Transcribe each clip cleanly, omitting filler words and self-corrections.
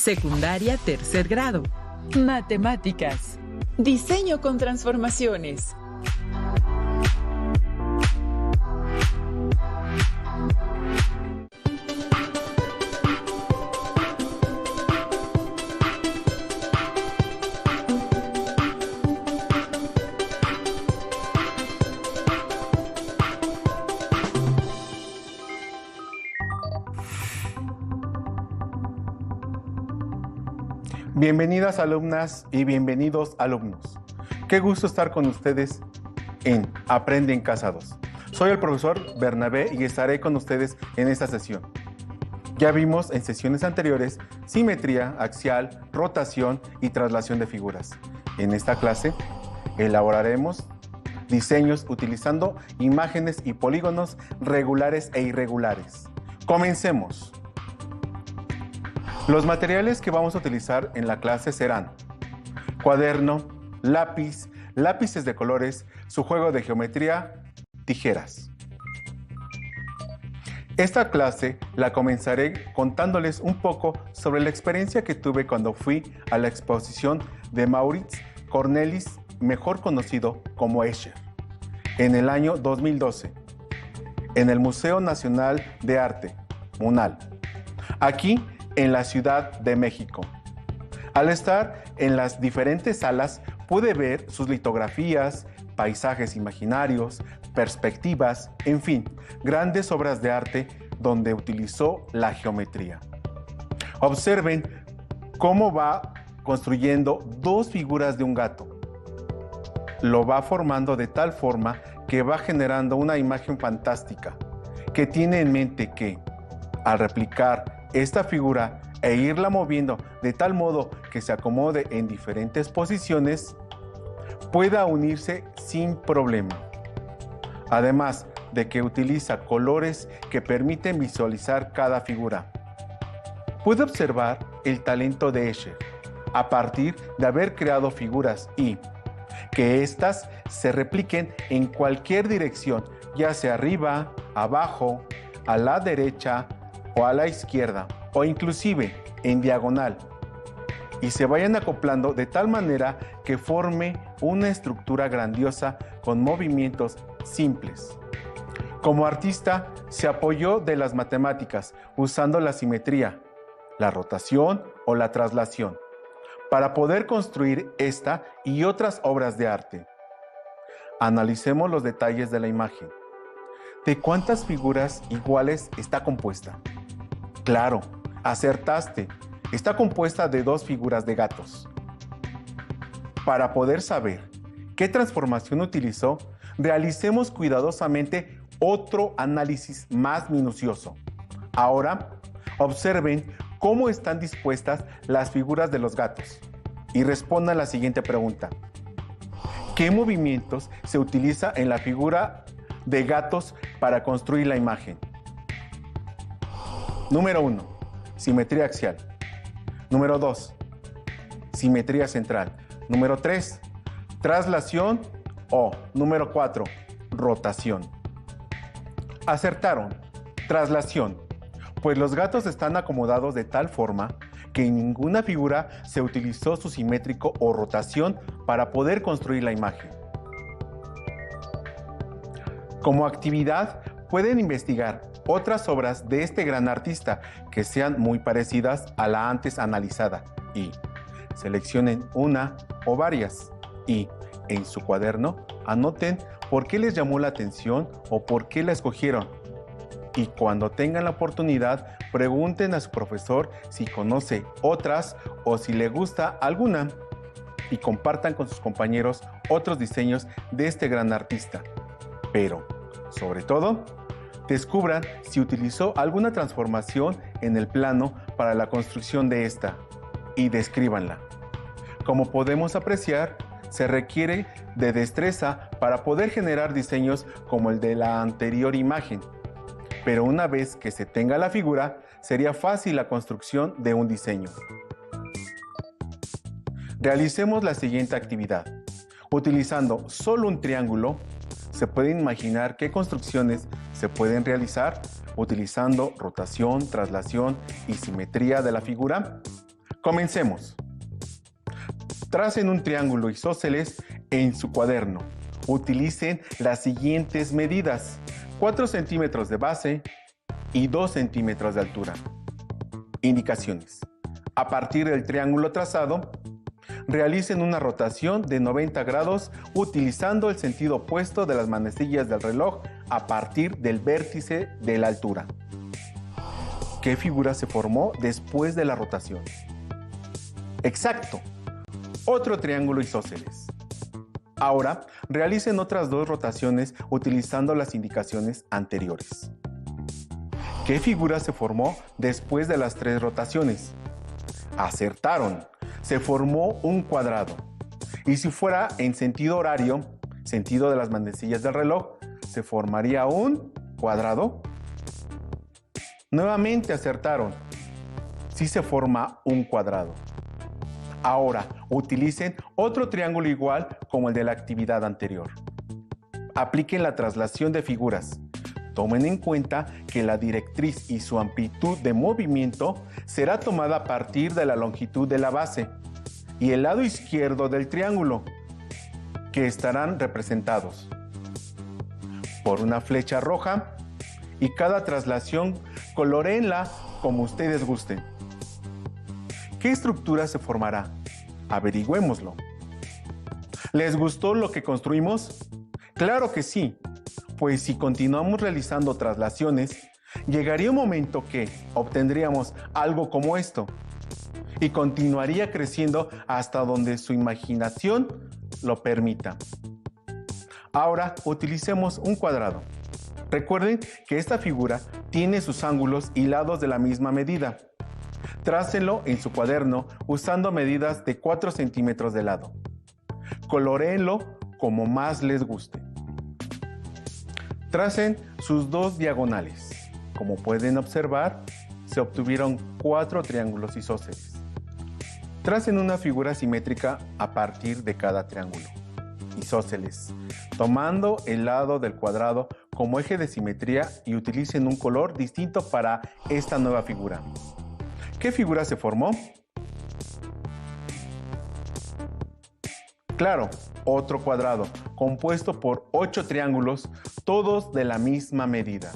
Secundaria tercer grado. Matemáticas. Diseño con transformaciones. Bienvenidas alumnas y bienvenidos alumnos. Qué gusto estar con ustedes en Aprende en Casa 2. Soy el profesor Bernabé y estaré con ustedes en esta sesión. Ya vimos en sesiones anteriores simetría, axial, rotación y traslación de figuras. En esta clase elaboraremos diseños utilizando imágenes y polígonos regulares e irregulares. Comencemos. Los materiales que vamos a utilizar en la clase serán cuaderno, lápiz, lápices de colores, su juego de geometría, tijeras. Esta clase la comenzaré contándoles un poco sobre la experiencia que tuve cuando fui a la exposición de Maurits Cornelis, mejor conocido como Escher, en el año 2012, en el Museo Nacional de Arte, MUNAL, aquí en la Ciudad de México. Al estar en las diferentes salas, pude ver sus litografías, paisajes imaginarios, perspectivas, en fin, grandes obras de arte donde utilizó la geometría. Observen cómo va construyendo dos figuras de un gato. Lo va formando de tal forma que va generando una imagen fantástica, que tiene en mente que, al replicar esta figura e irla moviendo de tal modo que se acomode en diferentes posiciones, pueda unirse sin problema. Además de que utiliza colores que permiten visualizar cada figura. Pude observar el talento de Escher a partir de haber creado figuras y que éstas se repliquen en cualquier dirección, ya sea arriba, abajo, a la derecha o a la izquierda, o inclusive en diagonal, y se vayan acoplando de tal manera que forme una estructura grandiosa con movimientos simples. Como artista, se apoyó de las matemáticas usando la simetría, la rotación o la traslación, para poder construir esta y otras obras de arte. Analicemos los detalles de la imagen. ¿De cuántas figuras iguales está compuesta? Claro, acertaste. Está compuesta de dos figuras de gatos. Para poder saber qué transformación utilizó, realicemos cuidadosamente otro análisis más minucioso. Ahora, observen cómo están dispuestas las figuras de los gatos y respondan la siguiente pregunta. ¿Qué movimientos se utiliza en la figura de gatos para construir la imagen? Número 1. Simetría axial. Número 2. Simetría central. Número 3. Traslación o número 4. Rotación. Acertaron. Traslación. Pues los gatos están acomodados de tal forma que en ninguna figura se utilizó su simétrico o rotación para poder construir la imagen. Como actividad, pueden investigar otras obras de este gran artista que sean muy parecidas a la antes analizada y seleccionen una o varias y en su cuaderno anoten por qué les llamó la atención o por qué la escogieron. Y cuando tengan la oportunidad, pregunten a su profesor si conoce otras o si le gusta alguna y compartan con sus compañeros otros diseños de este gran artista. Pero, sobre todo, descubran si utilizó alguna transformación en el plano para la construcción de esta y descríbanla. Como podemos apreciar, se requiere de destreza para poder generar diseños como el de la anterior imagen. Pero una vez que se tenga la figura, sería fácil la construcción de un diseño. Realicemos la siguiente actividad. Utilizando solo un triángulo, se pueden imaginar qué construcciones se pueden realizar utilizando rotación, traslación y simetría de la figura. Comencemos. Tracen un triángulo isósceles en su cuaderno. Utilicen las siguientes medidas: 4 centímetros de base y 2 centímetros de altura. Indicaciones. A partir del triángulo trazado, realicen una rotación de 90 grados utilizando el sentido opuesto de las manecillas del reloj a partir del vértice de la altura. ¿Qué figura se formó después de la rotación? Exacto, otro triángulo isósceles. Ahora, realicen otras 2 rotaciones utilizando las indicaciones anteriores. ¿Qué figura se formó después de las 3 rotaciones? Acertaron, se formó un cuadrado. Y si fuera en sentido horario, sentido de las manecillas del reloj, se formaría un cuadrado. Nuevamente acertaron, sí se forma un cuadrado. Ahora, utilicen otro triángulo igual como el de la actividad anterior. Apliquen la traslación de figuras. Tomen en cuenta que la directriz y su amplitud de movimiento será tomada a partir de la longitud de la base y el lado izquierdo del triángulo, que estarán representados por una flecha roja, y cada traslación coloréenla como ustedes gusten. ¿Qué estructura se formará? Averigüémoslo. ¿Les gustó lo que construimos? Claro que sí, pues si continuamos realizando traslaciones, llegaría un momento que obtendríamos algo como esto y continuaría creciendo hasta donde su imaginación lo permita. Ahora utilicemos un cuadrado. Recuerden que esta figura tiene sus ángulos y lados de la misma medida. Trácenlo en su cuaderno usando medidas de 4 centímetros de lado. Coloréenlo como más les guste. Tracen sus 2 diagonales. Como pueden observar, se obtuvieron 4 triángulos isósceles. Tracen una figura simétrica a partir de cada triángulo isósceles, tomando el lado del cuadrado como eje de simetría y utilicen un color distinto para esta nueva figura. ¿Qué figura se formó? Claro, otro cuadrado, compuesto por 8 triángulos, todos de la misma medida.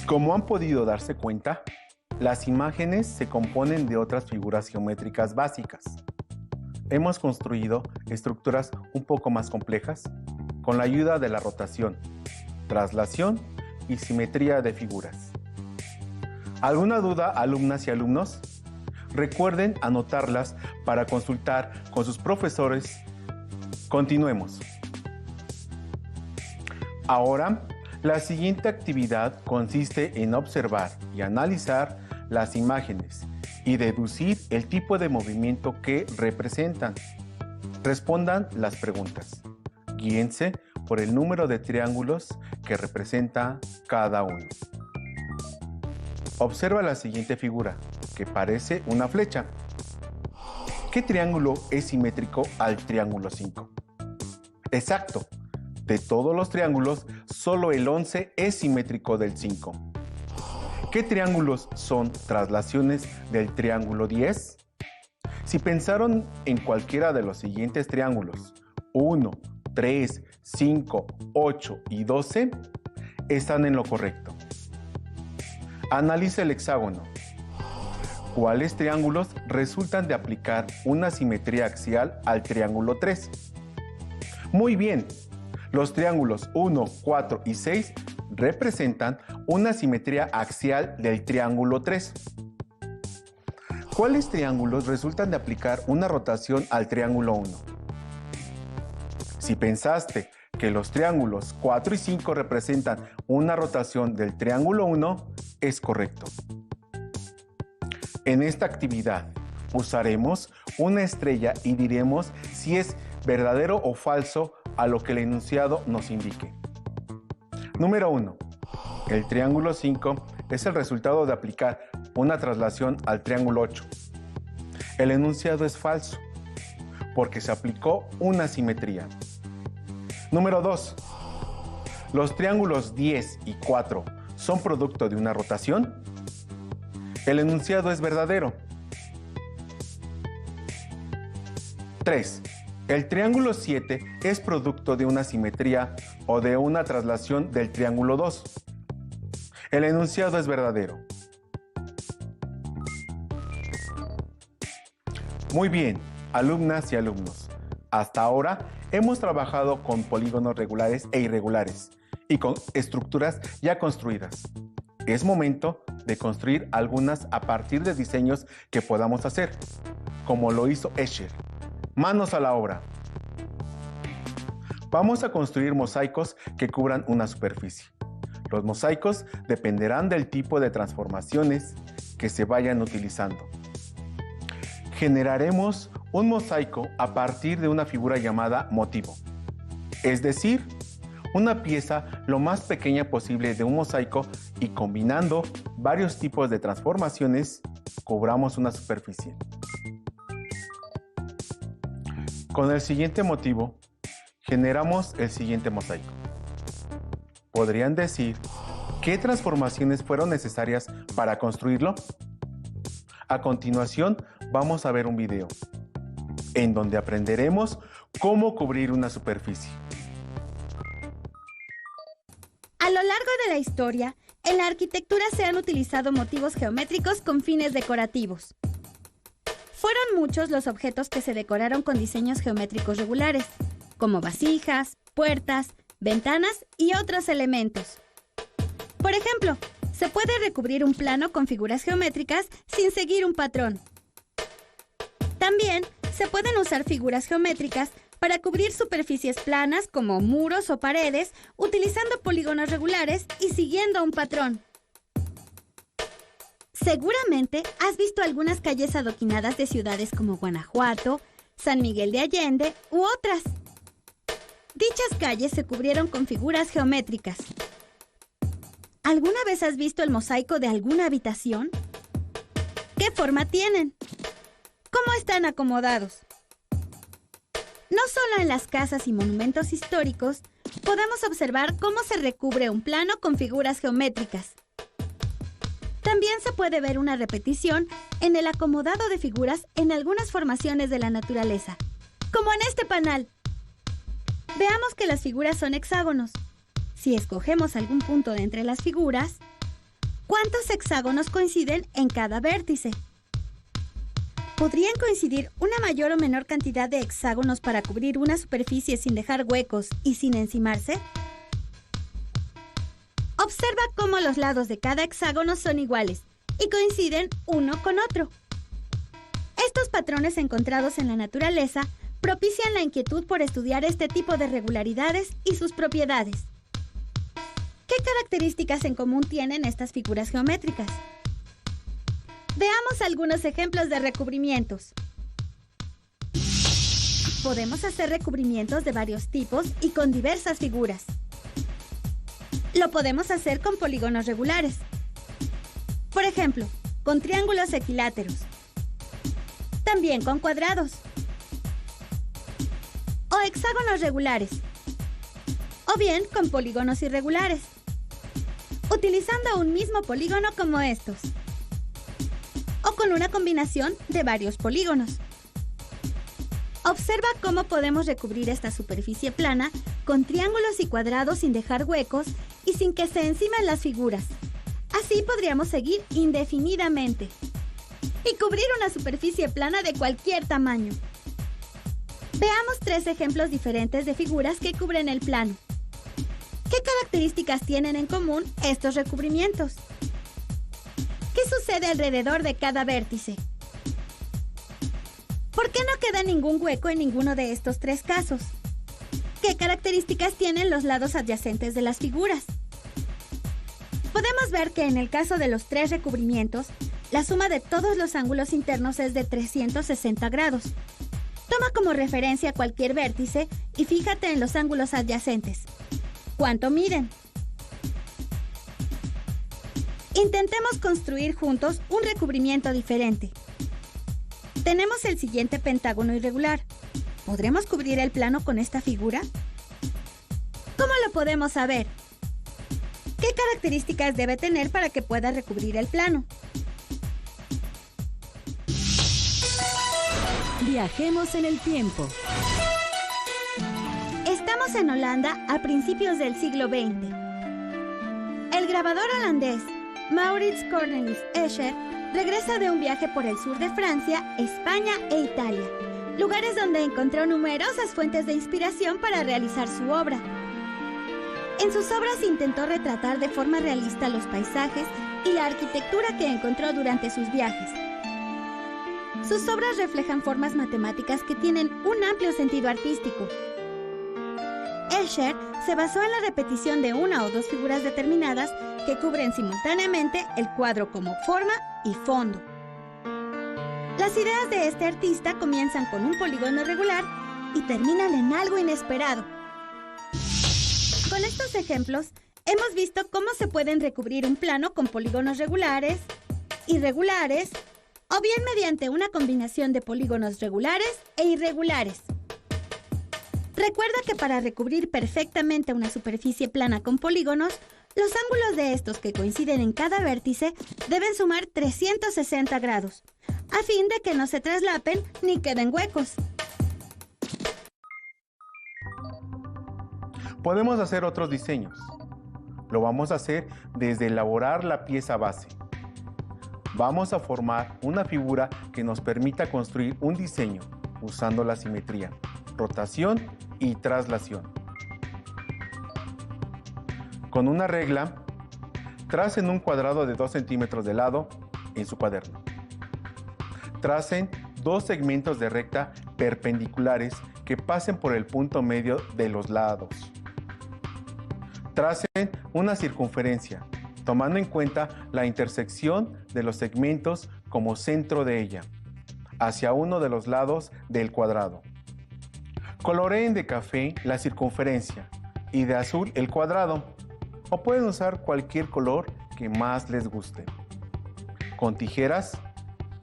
Como han podido darse cuenta, las imágenes se componen de otras figuras geométricas básicas. Hemos construido estructuras un poco más complejas con la ayuda de la rotación, traslación y simetría de figuras. ¿Alguna duda, alumnas y alumnos? Recuerden anotarlas para consultar con sus profesores. Continuemos. Ahora, la siguiente actividad consiste en observar y analizar las imágenes y deducir el tipo de movimiento que representan. Respondan las preguntas. Guíense por el número de triángulos que representa cada uno. Observa la siguiente figura, que parece una flecha. ¿Qué triángulo es simétrico al triángulo 5? Exacto. De todos los triángulos, solo el 11 es simétrico del 5. ¿Qué triángulos son traslaciones del triángulo 10? Si pensaron en cualquiera de los siguientes triángulos, 1, 3, 5, 8 y 12, están en lo correcto. Analiza el hexágono. ¿Cuáles triángulos resultan de aplicar una simetría axial al triángulo 3? Muy bien, los triángulos 1, 4 y 6 representan una simetría axial del triángulo 3. ¿Cuáles triángulos resultan de aplicar una rotación al triángulo 1? Si pensaste que los triángulos 4 y 5 representan una rotación del triángulo 1, es correcto. En esta actividad usaremos una estrella y diremos si es verdadero o falso a lo que el enunciado nos indique. Número 1. El triángulo 5 es el resultado de aplicar una traslación al triángulo 8. El enunciado es falso, porque se aplicó una simetría. Número 2. Los triángulos 10 y 4 son producto de una rotación? El enunciado es verdadero. 3. El triángulo 7 es producto de una simetría o de una traslación del triángulo 2. El enunciado es verdadero. Muy bien, alumnas y alumnos. Hasta ahora hemos trabajado con polígonos regulares e irregulares y con estructuras ya construidas. Es momento de construir algunas a partir de diseños que podamos hacer, como lo hizo Escher. Manos a la obra. Vamos a construir mosaicos que cubran una superficie. Los mosaicos dependerán del tipo de transformaciones que se vayan utilizando. Generaremos un mosaico a partir de una figura llamada motivo, es decir, una pieza lo más pequeña posible de un mosaico, y combinando varios tipos de transformaciones, cubramos una superficie. Con el siguiente motivo, generamos el siguiente mosaico. ¿Podrían decir qué transformaciones fueron necesarias para construirlo? A continuación, vamos a ver un video en donde aprenderemos cómo cubrir una superficie. A lo largo de la historia, en la arquitectura se han utilizado motivos geométricos con fines decorativos. Fueron muchos los objetos que se decoraron con diseños geométricos regulares, como vasijas, puertas, ventanas y otros elementos. Por ejemplo, se puede recubrir un plano con figuras geométricas sin seguir un patrón. También se pueden usar figuras geométricas para cubrir superficies planas como muros o paredes, utilizando polígonos regulares y siguiendo un patrón. Seguramente has visto algunas calles adoquinadas de ciudades como Guanajuato, San Miguel de Allende u otras. Dichas calles se cubrieron con figuras geométricas. ¿Alguna vez has visto el mosaico de alguna habitación? ¿Qué forma tienen? ¿Cómo están acomodados? No solo en las casas y monumentos históricos podemos observar cómo se recubre un plano con figuras geométricas. También se puede ver una repetición en el acomodado de figuras en algunas formaciones de la naturaleza, como en este panal. Veamos que las figuras son hexágonos. Si escogemos algún punto de entre las figuras, ¿cuántos hexágonos coinciden en cada vértice? ¿Podrían coincidir una mayor o menor cantidad de hexágonos para cubrir una superficie sin dejar huecos y sin encimarse? Observa cómo los lados de cada hexágono son iguales y coinciden uno con otro. Estos patrones encontrados en la naturaleza propician la inquietud por estudiar este tipo de regularidades y sus propiedades. ¿Qué características en común tienen estas figuras geométricas? Veamos algunos ejemplos de recubrimientos. Podemos hacer recubrimientos de varios tipos y con diversas figuras. Lo podemos hacer con polígonos regulares. Por ejemplo, con triángulos equiláteros. También con cuadrados. O hexágonos regulares. O bien con polígonos irregulares. Utilizando un mismo polígono como estos. O con una combinación de varios polígonos. Observa cómo podemos recubrir esta superficie plana con triángulos y cuadrados sin dejar huecos y sin que se encimen las figuras. Así podríamos seguir indefinidamente y cubrir una superficie plana de cualquier tamaño. Veamos 3 ejemplos diferentes de figuras que cubren el plano. ¿Qué características tienen en común estos recubrimientos? ¿Qué sucede alrededor de cada vértice? ¿Por qué no queda ningún hueco en ninguno de estos 3 casos? ¿Qué características tienen los lados adyacentes de las figuras? Podemos ver que en el caso de los 3 recubrimientos, la suma de todos los ángulos internos es de 360 grados. Toma como referencia cualquier vértice y fíjate en los ángulos adyacentes. ¿Cuánto miden? Intentemos construir juntos un recubrimiento diferente. Tenemos el siguiente pentágono irregular. ¿Podremos cubrir el plano con esta figura? ¿Cómo lo podemos saber? ¿Qué ¿Qué características debe tener para que pueda recubrir el plano? Viajemos en el tiempo. Estamos en Holanda a principios del siglo XX. El grabador holandés Maurits Cornelis Escher regresa de un viaje por el sur de Francia, España e Italia, lugares donde encontró numerosas fuentes de inspiración para realizar su obra. En sus obras intentó retratar de forma realista los paisajes y la arquitectura que encontró durante sus viajes. Sus obras reflejan formas matemáticas que tienen un amplio sentido artístico. Escher se basó en la repetición de una o dos figuras determinadas que cubren simultáneamente el cuadro como forma y fondo. Las ideas de este artista comienzan con un polígono regular y terminan en algo inesperado. Con estos ejemplos, hemos visto cómo se pueden recubrir un plano con polígonos regulares, irregulares, o bien mediante una combinación de polígonos regulares e irregulares. Recuerda que para recubrir perfectamente una superficie plana con polígonos, los ángulos de estos que coinciden en cada vértice deben sumar 360 grados, a fin de que no se traslapen ni queden huecos. Podemos hacer otros diseños. Lo vamos a hacer desde elaborar la pieza base. Vamos a formar una figura que nos permita construir un diseño usando la simetría, rotación y traslación. Con una regla, tracen un cuadrado de 2 centímetros de lado en su cuaderno. Tracen 2 segmentos de recta perpendiculares que pasen por el punto medio de los lados. Tracen una circunferencia, tomando en cuenta la intersección de los segmentos como centro de ella, hacia uno de los lados del cuadrado. Coloreen de café la circunferencia y de azul el cuadrado, o pueden usar cualquier color que más les guste. Con tijeras,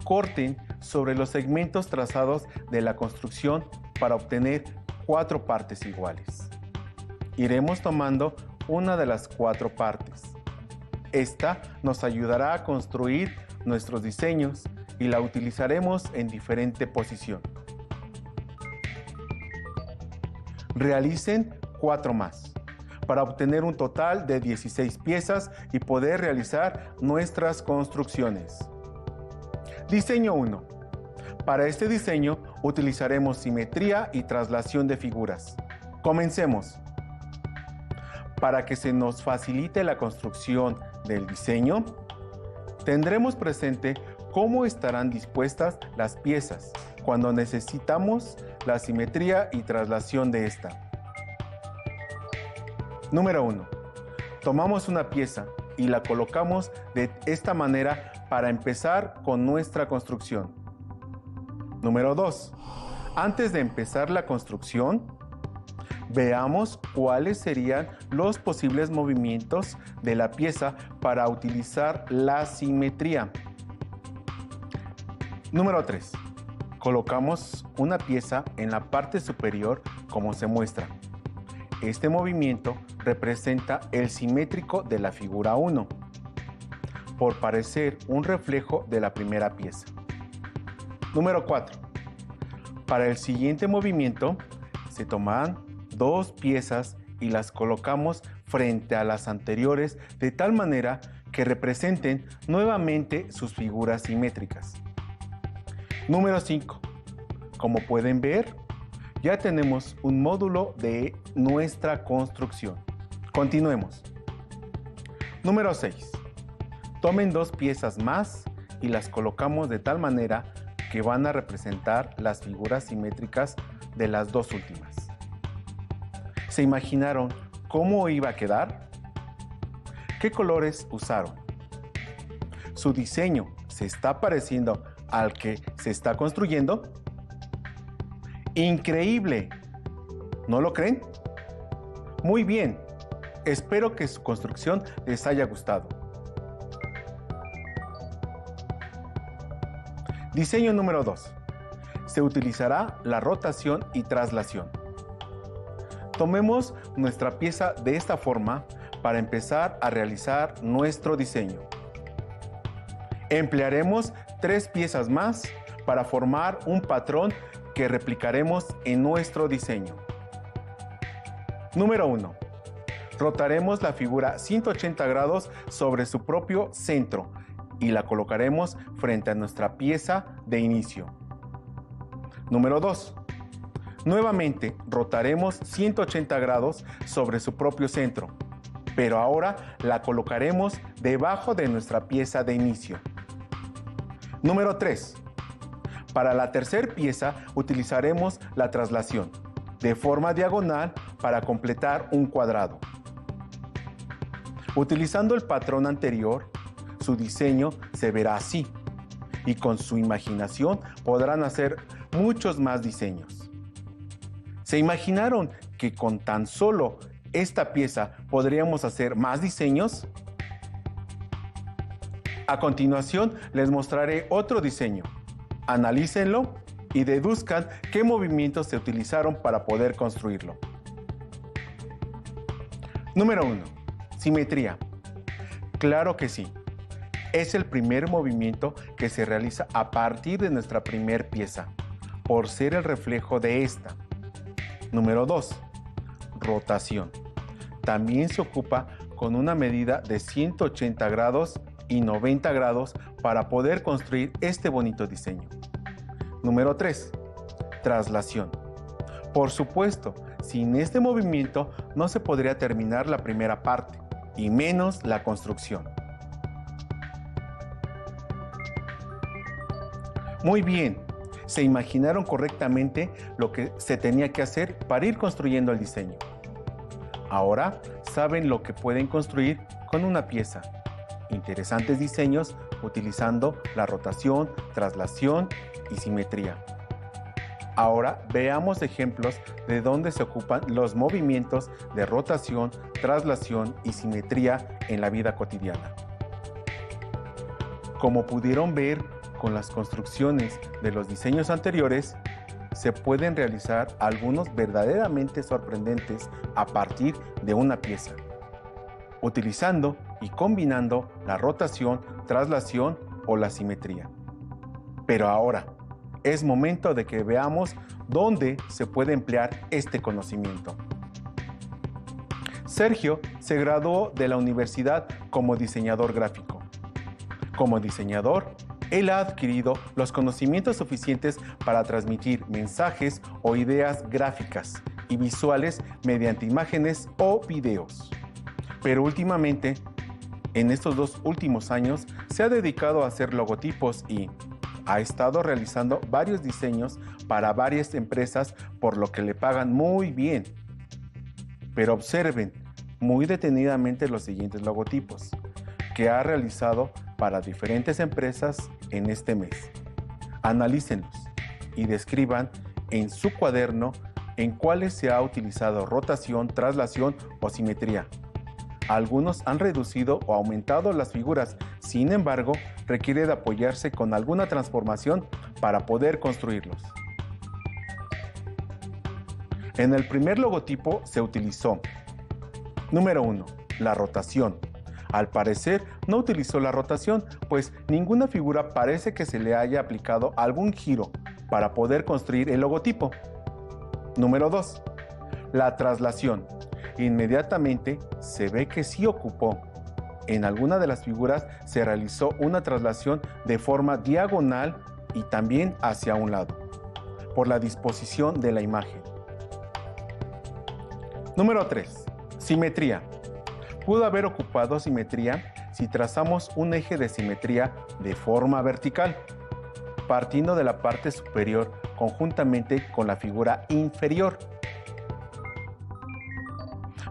corten sobre los segmentos trazados de la construcción para obtener 4 partes iguales. Iremos tomando una de las 4 partes. Esta nos ayudará a construir nuestros diseños y la utilizaremos en diferente posición. Realicen 4 más para obtener un total de 16 piezas y poder realizar nuestras construcciones. Diseño 1. Para este diseño utilizaremos simetría y traslación de figuras. Comencemos. Para que se nos facilite la construcción del diseño, tendremos presente cómo estarán dispuestas las piezas cuando necesitamos la simetría y traslación de esta. Número 1. Tomamos una pieza y la colocamos de esta manera para empezar con nuestra construcción. Número 2. Antes de empezar la construcción, veamos cuáles serían los posibles movimientos de la pieza para utilizar la simetría. Número 3. Colocamos una pieza en la parte superior como se muestra. Este movimiento representa el simétrico de la figura 1, por parecer un reflejo de la primera pieza. Número 4. Para el siguiente movimiento, se tomarán 2 piezas y las colocamos frente a las anteriores de tal manera que representen nuevamente sus figuras simétricas. Número 5. Como pueden ver, ya tenemos un módulo de nuestra construcción. Continuemos. Número 6. Tomen 2 piezas más y las colocamos de tal manera que van a representar las figuras simétricas de las 2 últimas. ¿Se imaginaron cómo iba a quedar? ¿Qué colores usaron? ¿Su diseño se está pareciendo al que se está construyendo? ¡Increíble! ¿No lo creen? Muy bien. Espero que su construcción les haya gustado. Diseño número 2. Se utilizará la rotación y traslación. Tomemos nuestra pieza de esta forma para empezar a realizar nuestro diseño. Emplearemos 3 piezas más para formar un patrón que replicaremos en nuestro diseño. Número 1. Rotaremos la figura 180 grados sobre su propio centro y la colocaremos frente a nuestra pieza de inicio. Número 2. Nuevamente rotaremos 180 grados sobre su propio centro, pero ahora la colocaremos debajo de nuestra pieza de inicio. Número 3. Para la tercera pieza utilizaremos la traslación de forma diagonal para completar un cuadrado. Utilizando el patrón anterior, su diseño se verá así, y con su imaginación podrán hacer muchos más diseños. ¿Se imaginaron que con tan solo esta pieza podríamos hacer más diseños? A continuación les mostraré otro diseño. Analícenlo y deduzcan qué movimientos se utilizaron para poder construirlo. Número 1. Simetría. Claro que sí. Es el primer movimiento que se realiza a partir de nuestra primer pieza, por ser el reflejo de esta. Número 2. Rotación. También se ocupa con una medida de 180 grados y 90 grados para poder construir este bonito diseño. Número 3. Traslación. Por supuesto, sin este movimiento no se podría terminar la primera parte, y menos la construcción. Muy bien, se imaginaron correctamente lo que se tenía que hacer para ir construyendo el diseño. Ahora saben lo que pueden construir con una pieza. Interesantes diseños utilizando la rotación, traslación y simetría. Ahora veamos ejemplos de dónde se ocupan los movimientos de rotación, traslación y simetría en la vida cotidiana. Como pudieron ver con las construcciones de los diseños anteriores, se pueden realizar algunos verdaderamente sorprendentes a partir de una pieza, utilizando y combinando la rotación, traslación o la simetría. Pero ahora, es momento de que veamos dónde se puede emplear este conocimiento. Sergio se graduó de la universidad como diseñador gráfico. Como diseñador, él ha adquirido los conocimientos suficientes para transmitir mensajes o ideas gráficas y visuales mediante imágenes o videos. Pero últimamente, en estos 2 últimos años, se ha dedicado a hacer logotipos y ha estado realizando varios diseños para varias empresas, por lo que le pagan muy bien. Pero observen muy detenidamente los siguientes logotipos que ha realizado para diferentes empresas en este mes. Analícenlos y describan en su cuaderno en cuáles se ha utilizado rotación, traslación o simetría. Algunos han reducido o aumentado las figuras, sin embargo, requiere de apoyarse con alguna transformación para poder construirlos. En el primer logotipo se utilizó: número 1. La rotación. Al parecer no utilizó la rotación, pues ninguna figura parece que se le haya aplicado algún giro para poder construir el logotipo. Número 2. La traslación. Inmediatamente se ve que sí ocupó. En alguna de las figuras se realizó una traslación de forma diagonal y también hacia un lado, por la disposición de la imagen. Número 3. Simetría. Pudo haber ocupado simetría si trazamos un eje de simetría de forma vertical, partiendo de la parte superior conjuntamente con la figura inferior.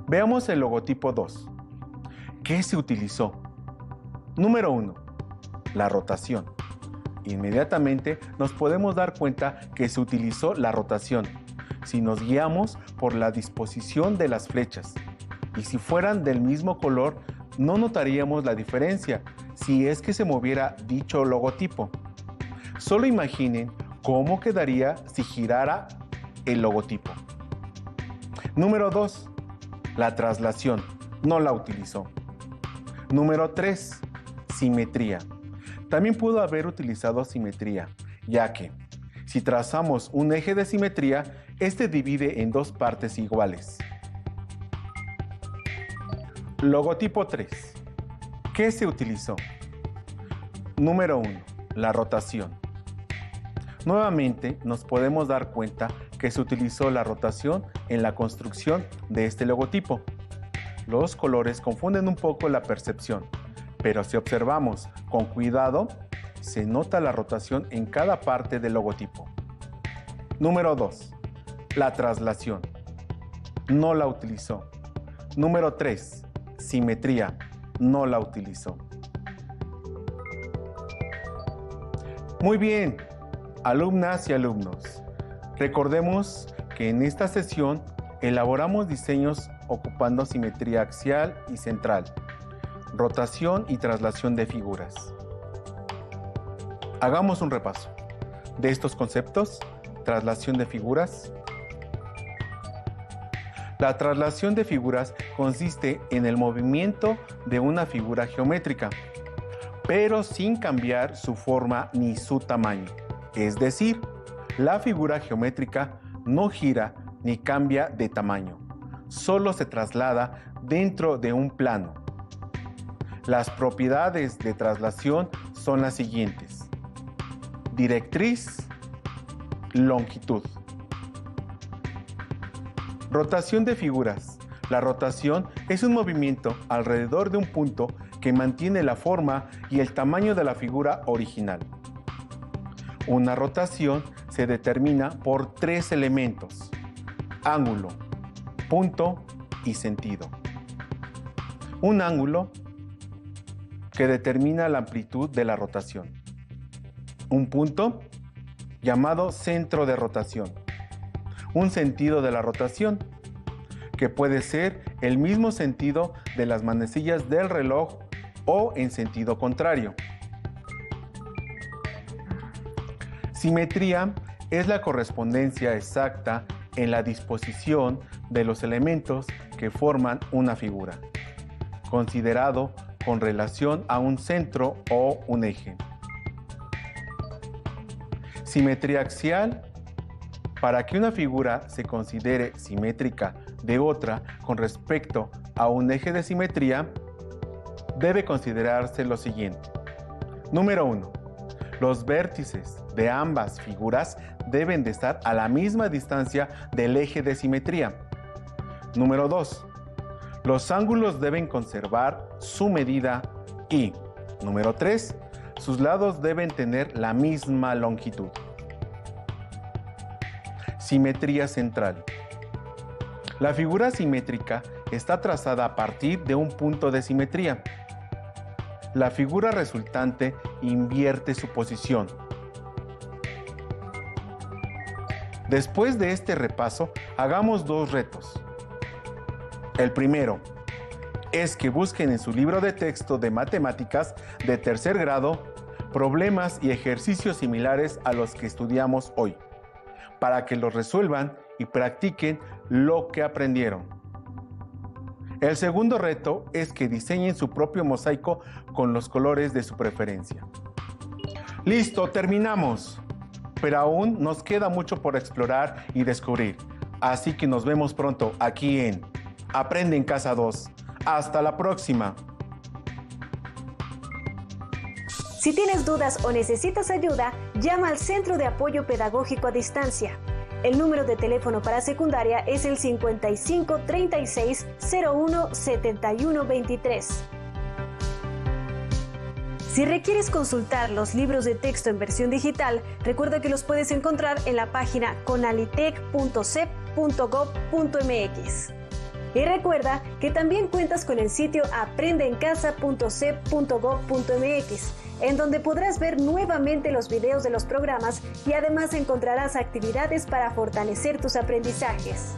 Veamos el logotipo 2. ¿Qué se utilizó? Número 1. La rotación. Inmediatamente nos podemos dar cuenta que se utilizó la rotación si nos guiamos por la disposición de las flechas. Y si fueran del mismo color, no notaríamos la diferencia si es que se moviera dicho logotipo. Solo imaginen cómo quedaría si girara el logotipo. Número 2. La traslación. no la utilizó. Número 3. Simetría. También pudo haber utilizado simetría, ya que si trazamos un eje de simetría, este divide en dos partes iguales. Logotipo 3. ¿Qué se utilizó? Número 1. La rotación. Nuevamente nos podemos dar cuenta que se utilizó la rotación en la construcción de este logotipo. Los colores confunden un poco la percepción, pero si observamos con cuidado, se nota la rotación en cada parte del logotipo. Número 2. La traslación. No la utilizó. Número 3. Simetría. No la utilizó. Muy bien, alumnas y alumnos. Recordemos que en esta sesión elaboramos diseños ocupando simetría axial y central, rotación y traslación de figuras. Hagamos un repaso de estos conceptos. Traslación de figuras. La traslación de figuras consiste en el movimiento de una figura geométrica, pero sin cambiar su forma ni su tamaño. Es decir, la figura geométrica no gira ni cambia de tamaño, solo se traslada dentro de un plano. Las propiedades de traslación son las siguientes: directriz, longitud. Rotación de figuras. La rotación es un movimiento alrededor de un punto que mantiene la forma y el tamaño de la figura original. Una rotación se determina por tres elementos: ángulo, punto y sentido. Un ángulo que determina la amplitud de la rotación. Un punto llamado centro de rotación. Un sentido de la rotación, que puede ser el mismo sentido de las manecillas del reloj o en sentido contrario. Simetría es la correspondencia exacta en la disposición de los elementos que forman una figura, considerado con relación a un centro o un eje. Simetría axial. Para que una figura se considere simétrica de otra con respecto a un eje de simetría, debe considerarse lo siguiente. Número 1. Los vértices de ambas figuras deben de estar a la misma distancia del eje de simetría. Número 2. Los ángulos deben conservar su medida y, número 3, sus lados deben tener la misma longitud. Simetría central. La figura simétrica está trazada a partir de un punto de simetría. La figura resultante invierte su posición. Después de este repaso, hagamos dos retos. El primero es que busquen en su libro de texto de matemáticas de tercer grado problemas y ejercicios similares a los que estudiamos hoy, para que los resuelvan y practiquen lo que aprendieron. El segundo reto es que diseñen su propio mosaico con los colores de su preferencia. ¡Listo! ¡Terminamos! Pero aún nos queda mucho por explorar y descubrir. Así que nos vemos pronto aquí en Aprende en Casa 2. ¡Hasta la próxima! Si tienes dudas o necesitas ayuda, llama al Centro de Apoyo Pedagógico a Distancia. El número de teléfono para secundaria es el 55 36 01 71 23. Si requieres consultar los libros de texto en versión digital, recuerda que los puedes encontrar en la página conalitec.cep.gov.mx. Y recuerda que también cuentas con el sitio aprendeencasa.cep.gov.mx, en donde podrás ver nuevamente los videos de los programas y además encontrarás actividades para fortalecer tus aprendizajes.